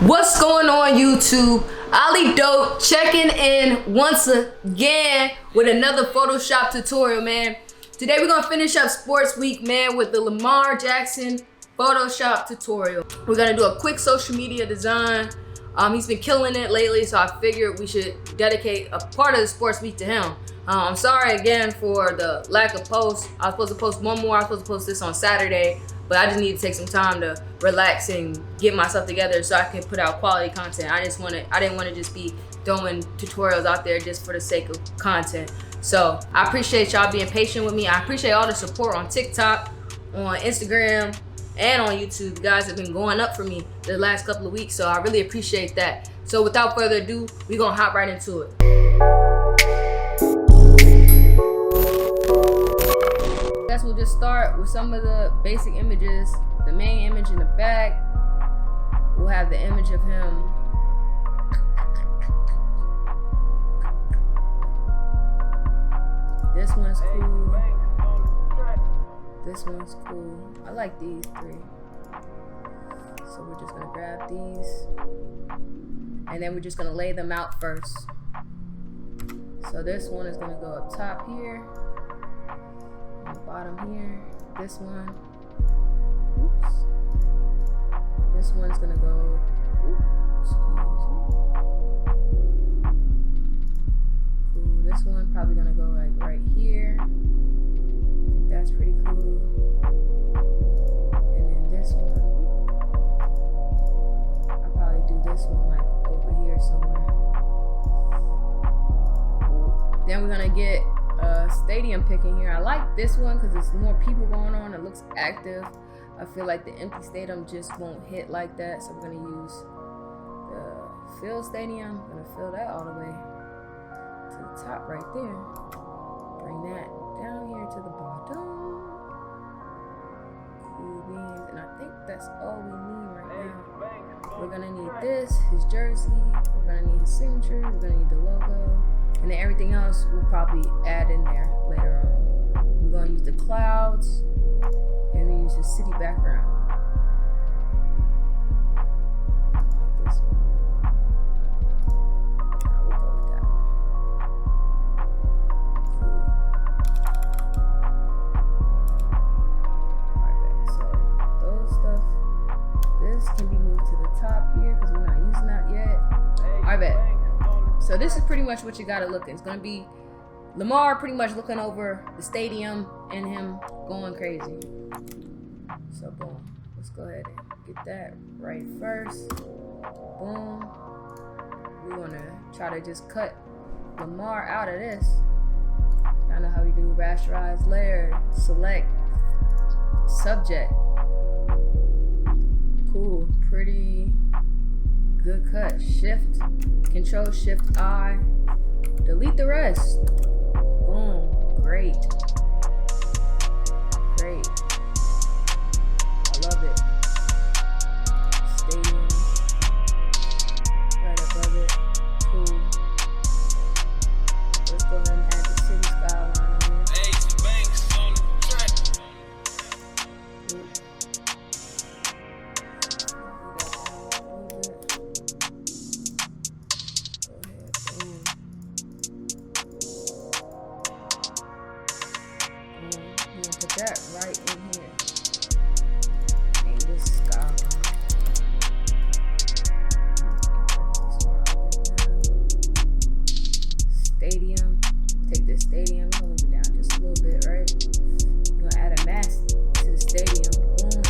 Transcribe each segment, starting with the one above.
What's going on, YouTube? Ali Dope checking in once again with another Photoshop tutorial, man. Today we're gonna finish up Sports Week, man, with the Lamar Jackson Photoshop tutorial. We're gonna do a quick social media design. He's been killing it lately, so I figured we should dedicate a part of the Sports Week to him. I'm sorry again for the lack of posts. I was supposed to post one more. I was supposed to post this on Saturday, but I just need to take some time to relax and get myself together so I can put out quality content. I didn't want to just be throwing tutorials out there just for the sake of content. So I appreciate y'all being patient with me. I appreciate all the support on TikTok, on Instagram, and on YouTube. You guys have been going up for me the last couple of weeks, so I really appreciate that. So without further ado, we're gonna hop right into it. I guess we'll just start with some of the basic images. The main image in the back, we'll have the image of him. This one's cool. This one's cool. I like these three. So we're just gonna grab these and then we're just gonna lay them out first. So this one is gonna go up top here, on the bottom here. This one, oops. This one's gonna go, cool. This one probably gonna go like right here. I think that's pretty cool. And then this one, I'll probably do this one like over here somewhere. Then we're gonna get a stadium pick in here. I like this one because it's more people going on. It looks active. I feel like the empty stadium just won't hit like that. So I'm gonna use the fill stadium. I'm gonna fill that all the way to the top right there. Bring that down here to the bottom. Cool beans. And I think that's all we need right now. We're gonna need this, his jersey. We're gonna need his signature. We're gonna need the logo. And then everything else we'll probably add in there later on. We're gonna use the clouds and we use the city background. Like this one. Now we'll go with that one. Cool. Alright, so those stuff, this can be moved to the top here because we're not using that yet. Alright, bet. So this is pretty much what you gotta look at. It's gonna be Lamar pretty much looking over the stadium and him going crazy. So boom, let's go ahead and get that right first. Boom. We wanna try to just cut Lamar out of this. I know how we do rasterize layer, select subject. Cool, pretty good cut. Shift, Control Shift I, delete the rest. Boom, great. Great. I love it. Stadium, right above it. Cool. Let's go ahead and add the city skyline on there. Put that right in here. And this skyline. Stadium. Take this stadium. We're gonna move it down just a little bit, right? We're gonna add a mask to the stadium. Boom.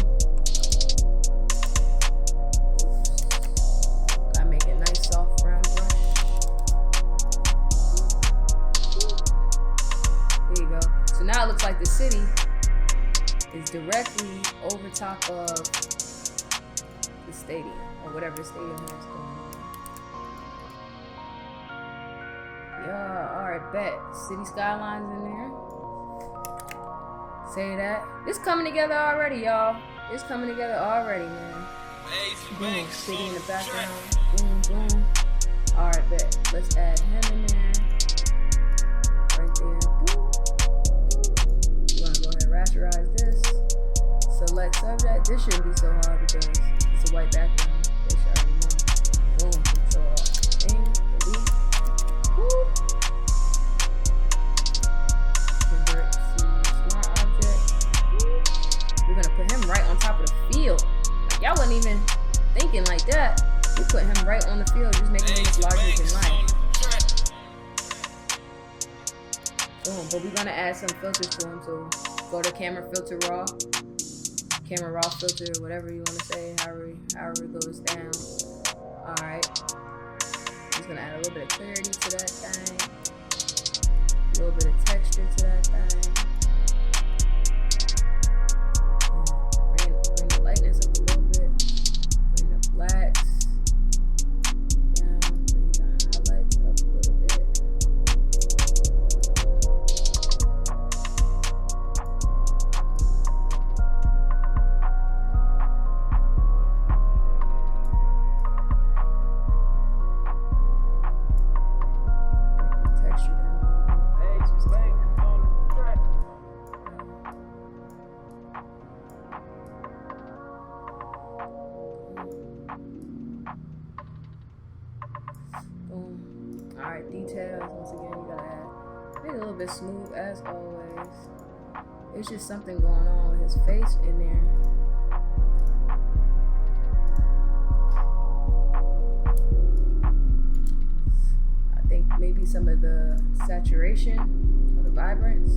Gotta make it nice, soft, round brush. There you go. So now it looks like the city is directly over top of the stadium, or whatever the stadium has going on. Yeah, alright, bet. City skylines in there. Say that. It's coming together already, y'all. It's coming together already, man. Boom, city in the background. Boom, boom. Alright, bet. Let's add him in there. Right there. Boom. Rasterize this, select subject. This shouldn't be so hard because it's a white background. They should already know. like that, we put him right on the field, just making him look larger than life. Boom. But we're gonna add some filters to him. So go to camera filter raw filter, whatever you want to say, however it goes down. All right. Just gonna add a little bit of clarity to that thing, a little bit of texture to that thing. Bring the lightness up a little bit. Bring the blacks down. Bring the highlights up a little bit. Alright, details, once again, you gotta add. Make it a little bit smooth as always. There's just something going on with his face in there. I think maybe some of the saturation or the vibrance.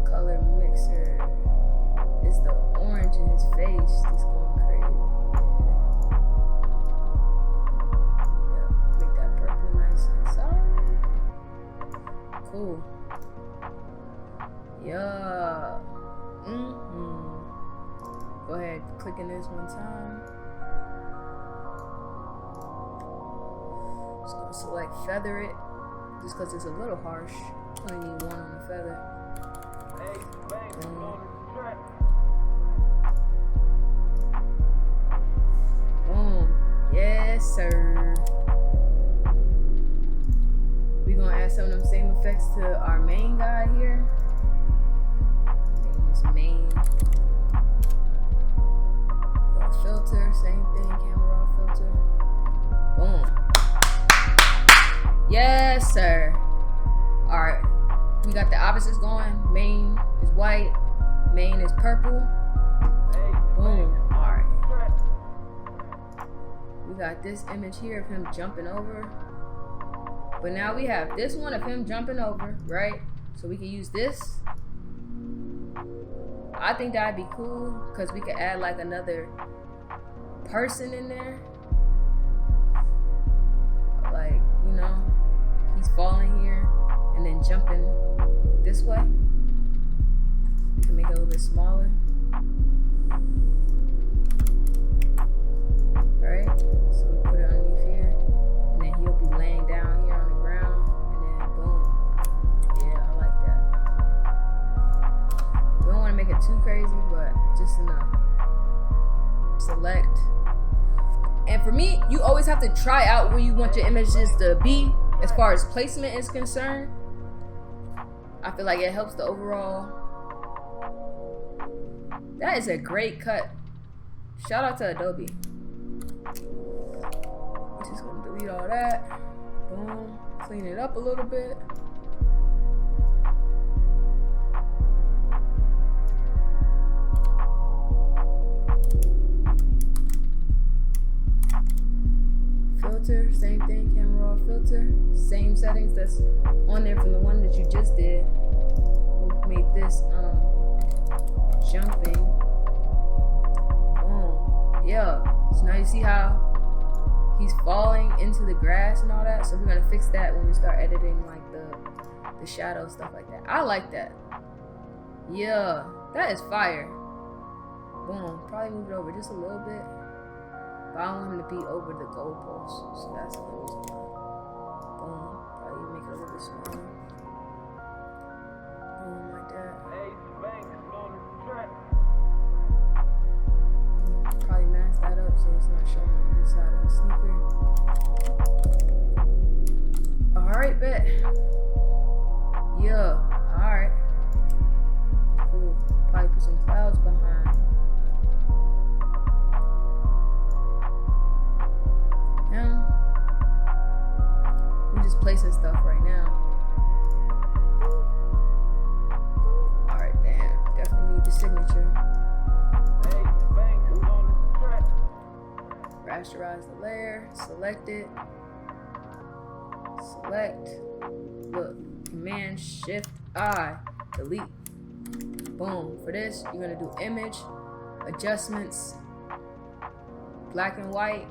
Color mixer. It's the orange in his face that's going crazy. Cool. Yeah. Go ahead, clicking this one time. Just gonna select feather it, just because it's a little harsh. Only need one on the feather. Boom. Yes, sir. We're gonna add some of them same effects to our main guy here. Name is main. Filter, same thing, camera raw filter. Boom. Yes, sir. Alright. We got the opposites going. Main is white, main is purple. Boom. Alright. We got this image here of him jumping over. But now we have this one of him jumping over, right? So we can use this. I think that'd be cool because we could add like another person in there. Like, you know, he's falling here and then jumping this way. We can make it a little bit smaller. Right? So we put it underneath here. And then he'll be laying down here on the ground. And then boom. Yeah, I like that. We don't want to make it too crazy, but just enough. Select. And for me, you always have to try out where you want your images to be as far as placement is concerned. I feel like it helps the overall. That is a great cut. Shout out to Adobe. Just gonna delete all that. Boom. Clean it up a little bit. Filter, same thing, camera raw filter. Same settings that's on there from the one that you just did. We'll make this jumping. Boom. Yeah. So now you see how he's falling into the grass and all that. So we're gonna fix that when we start editing like the shadow stuff like that. I like that. Yeah, that is fire. Boom. Probably move it over just a little bit. But I don't want him to be over the goalpost. So that's the reason why. Boom. Probably make it a little bit smaller. Boom, like that. Probably mask that up so it's not showing on this side of the sneaker. Alright, bet. Yeah, alright. Cool. Probably put some clouds behind. Now, we just placing stuff right now. Alright, damn. Definitely need the signature. rasterize the layer, select it, select, look, Command Shift I, delete. Boom. For this, you're gonna do image, adjustments, black and white.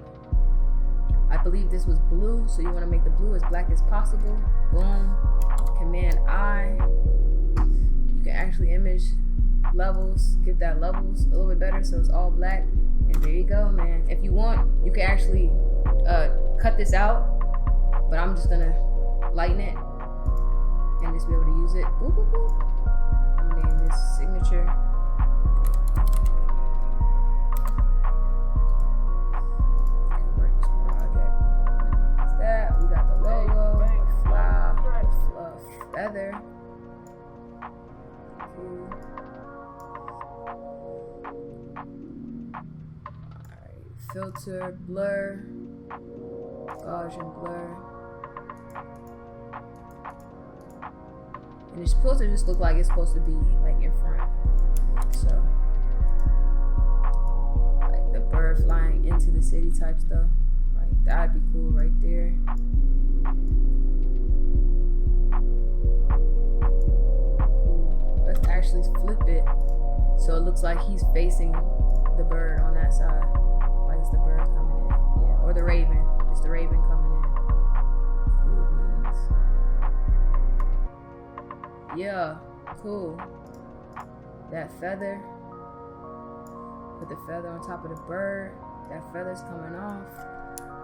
I believe this was blue, so you wanna make the blue as black as possible. Boom. Command I. You can actually image levels, get that levels a little bit better so it's all black. And there you go, man. If you want, you can actually cut this out, but I'm just gonna lighten it and just be able to use it. Boop, boop, boop. I'm gonna name this signature. Convert this project. Minimize that. We got the logo, the flower, the fluff, feather. Cool. Alright, filter, blur, Gaussian blur. And it's supposed to just look like it's supposed to be like in front. So, like the bird flying into the city type stuff. Like that'd be cool right there. Cool. Let's actually flip it so it looks like he's facing the bird on that side. Like it's the bird coming in. Yeah, or the raven. It's the raven coming in. Yeah, cool. That feather. Put the feather on top of the bird. That feather's coming off.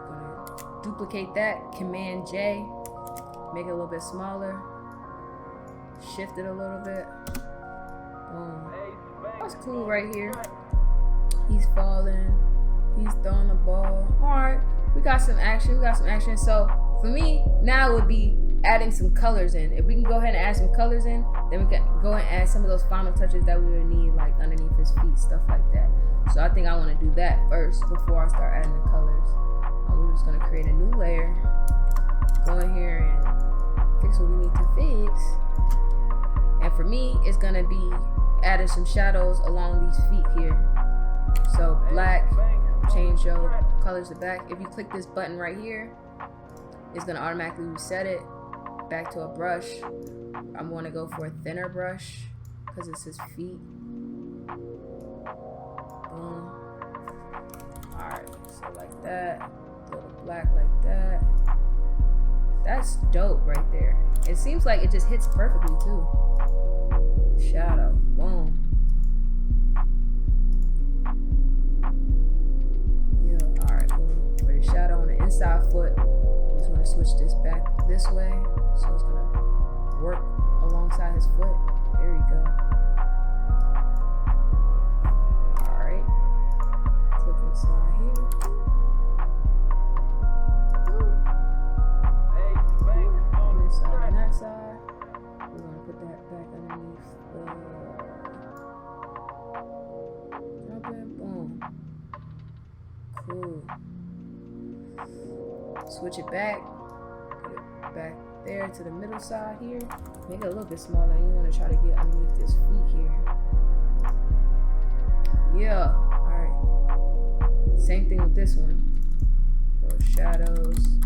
Gonna duplicate that. Command J. Make it a little bit smaller. Shift it a little bit. Boom. That's cool right here. He's falling. He's throwing the ball. Alright. We got some action. So for me, now it would be adding some colors in. If we can go ahead and add some colors in, then we can go ahead and add some of those final touches that we would need, like underneath his feet, stuff like that. So I think I want to do that first before I start adding the colors. We're just going to create a new layer, go in here and fix what we need to fix. And for me, it's going to be adding some shadows along these feet here. So black, change your colors to black. If you click this button right here, it's going to automatically reset it back to a brush. I'm going to go for a thinner brush because it's his feet. Boom. Alright, so like that. Throw the black like that. That's dope right there. It seems like it just hits perfectly too. Shadow. Boom. Yeah, alright, boom. For the shadow on the inside foot, I'm just going to switch this back this way. So it's going to work alongside his foot. There you go. Alright. Click inside here. On this side and that side. We're going to put that back underneath the jumping. Boom. Cool. Switch it back. Put it back there to the middle side here. Make it a little bit smaller. You want to try to get underneath this feet here. Yeah. Alright. Same thing with this one. Go shadows,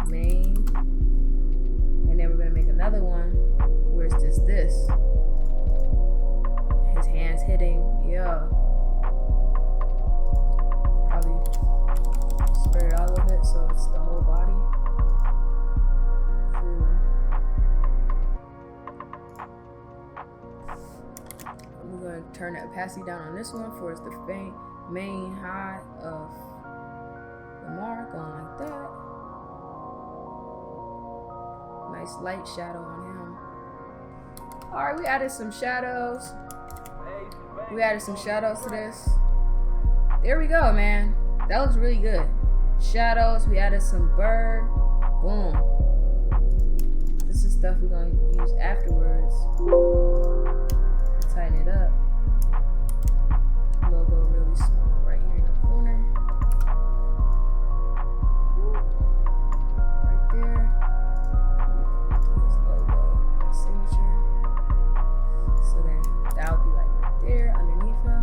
main. And then we're going to make another one where it's just this. His hands hitting. Yeah. Probably spread it out a little bit so it's the whole body. We're going to turn the opacity down on this one for it's the main high of Lamar, going like that. Nice light shadow on him. Alright, we added some shadows. We added some shadows to this. There we go, man. That looks really good. Shadows, we added some bird. Boom. This is stuff we're going to use afterwards. Tighten it up. Logo really small right here in the corner. Right there. His logo, his signature. So then that'll be like right there underneath him.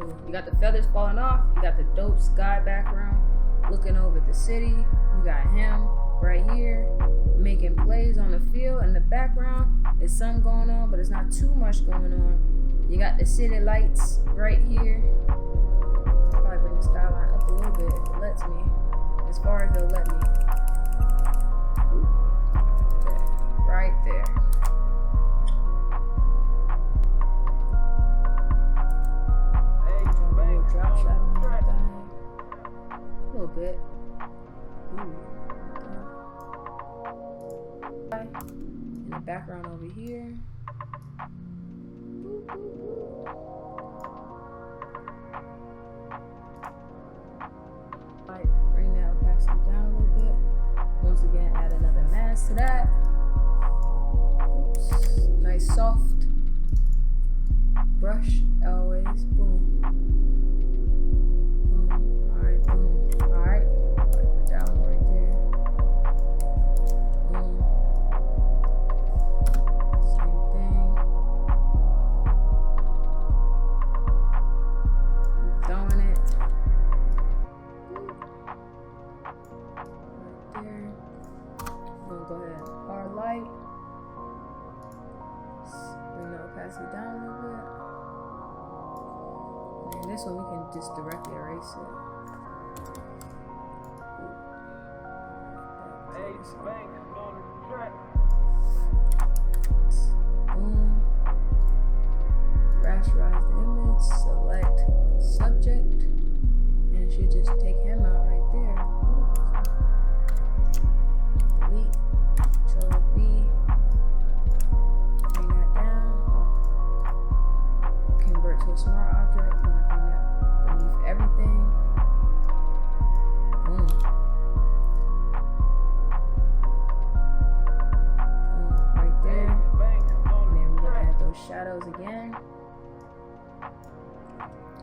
Cool. You got the feathers falling off. You got the dope sky background looking over the city. You got him right here making plays on the field. In the background, there's something going on, but it's not too much going on. You got the city lights right here. Probably bring the skyline up a little bit if it lets me. As far as it'll let me. Right there. A little drop shot on that thing. A little bit. Ooh. In the background over here. Right, bring that opacity down a little bit. Once again, add another mask to that. Oops. Nice soft brush, always. Boom. Boom. Alright, boom. Alright. Put that one right there. Boom. Same thing. Keep throwing it. Right there. I'm gonna go ahead and hard light. Bring the opacity down a little bit. And this one we can just directly erase it. Boom. Rasterize the image, select subject, and it should just take him out right there. Delete, Control B. Bring that down. Convert to a smart object. You're gonna bring that beneath everything. Boom. Boom. Right there. And then we're gonna add those shadows again.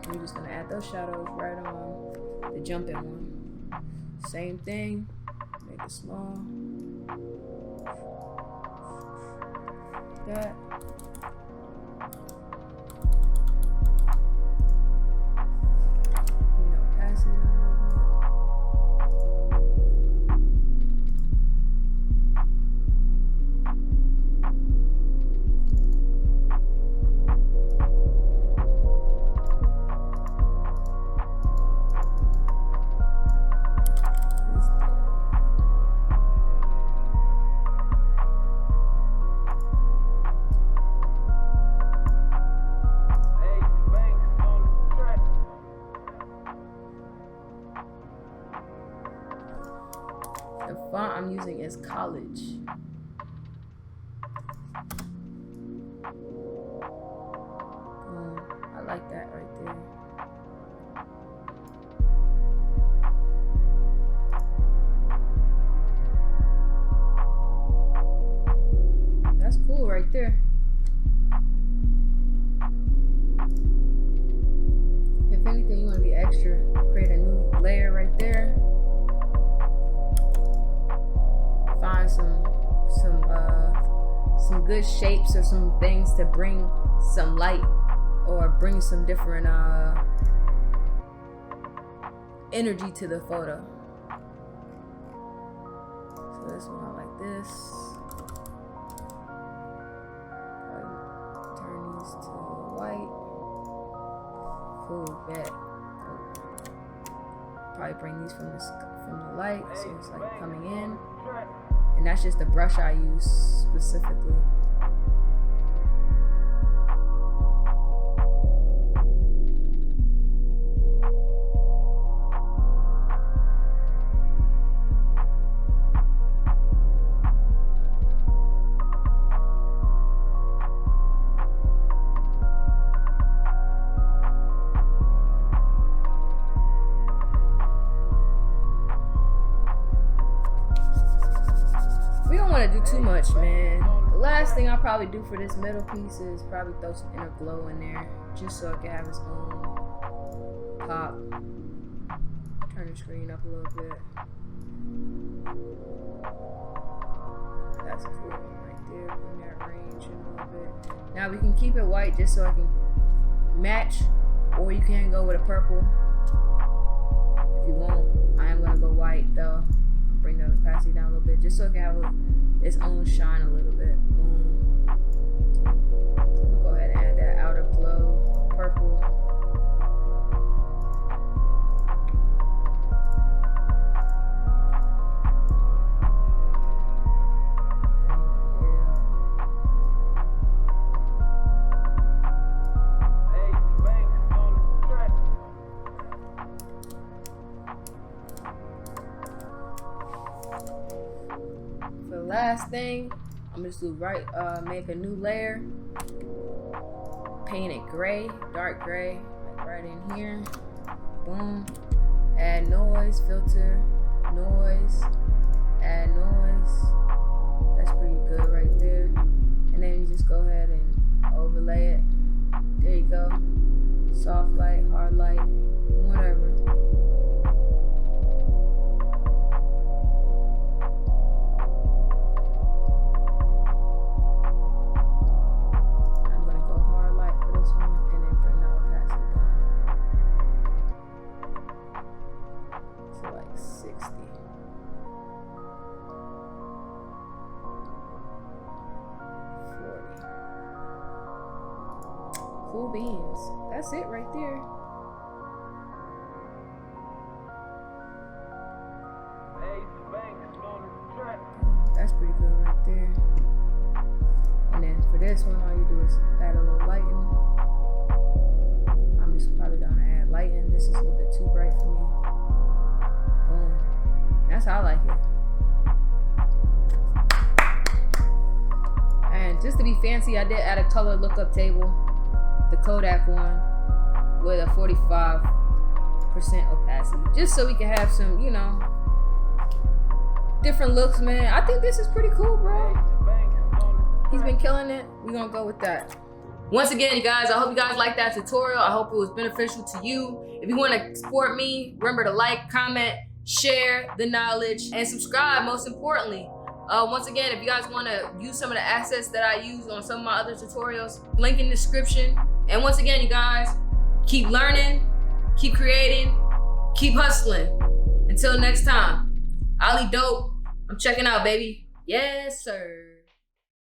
We're just gonna add those shadows right on the jumping one. Same thing. Make it small. Like that. Pass it down a little bit. The font I'm using is College. I like that right there. That's cool right there. If anything, you want to be extra, create a new layer right there. Find some good shapes or some things to bring some light or bring some different energy to the photo. So this one I like this. Turn these to white. Cool, bet. Probably bring these from the light, so it's like coming in. And that's just the brush I use specifically. Want to do too much, man. The last thing I'll probably do for this middle piece is probably throw some inner glow in there just so it can have its own pop. Turn the screen up a little bit. That's cool right there. Bring that range in a little bit. Now we can keep it white just so I can match or you can go with a purple if you want. I am gonna go white though. Bring the opacity down a little bit just so it can have its own shine a little bit. Boom. I'll go ahead and add that outer glow purple. For the last thing, I'm just gonna make a new layer, paint it gray, dark gray, like right in here. Boom. Add noise, filter, noise, add noise. That's pretty good right there. And then you just go ahead and overlay it. There you go. Soft light, hard light, whatever. Cool beans. That's it right there. That's pretty good right there. And then for this one, all you do is add a little lighting. I'm just probably gonna add lighting. This is a little bit too bright for me. Boom. That's how I like it. And just to be fancy, I did add a color lookup table. The Kodak one with a 45% opacity, just so we can have some, you know, different looks, man. I think this is pretty cool, bro. He's been killing it. We're gonna go with that. Once again, you guys, I hope you guys liked that tutorial. I hope it was beneficial to you. If you want to support me, remember to like, comment, share the knowledge, and subscribe, most importantly. Once again, if you guys want to use some of the assets that I use on some of my other tutorials, link in the description. And once again, you guys, keep learning, keep creating, keep hustling. Until next time, Ali Dope, I'm checking out, baby. Yes, sir.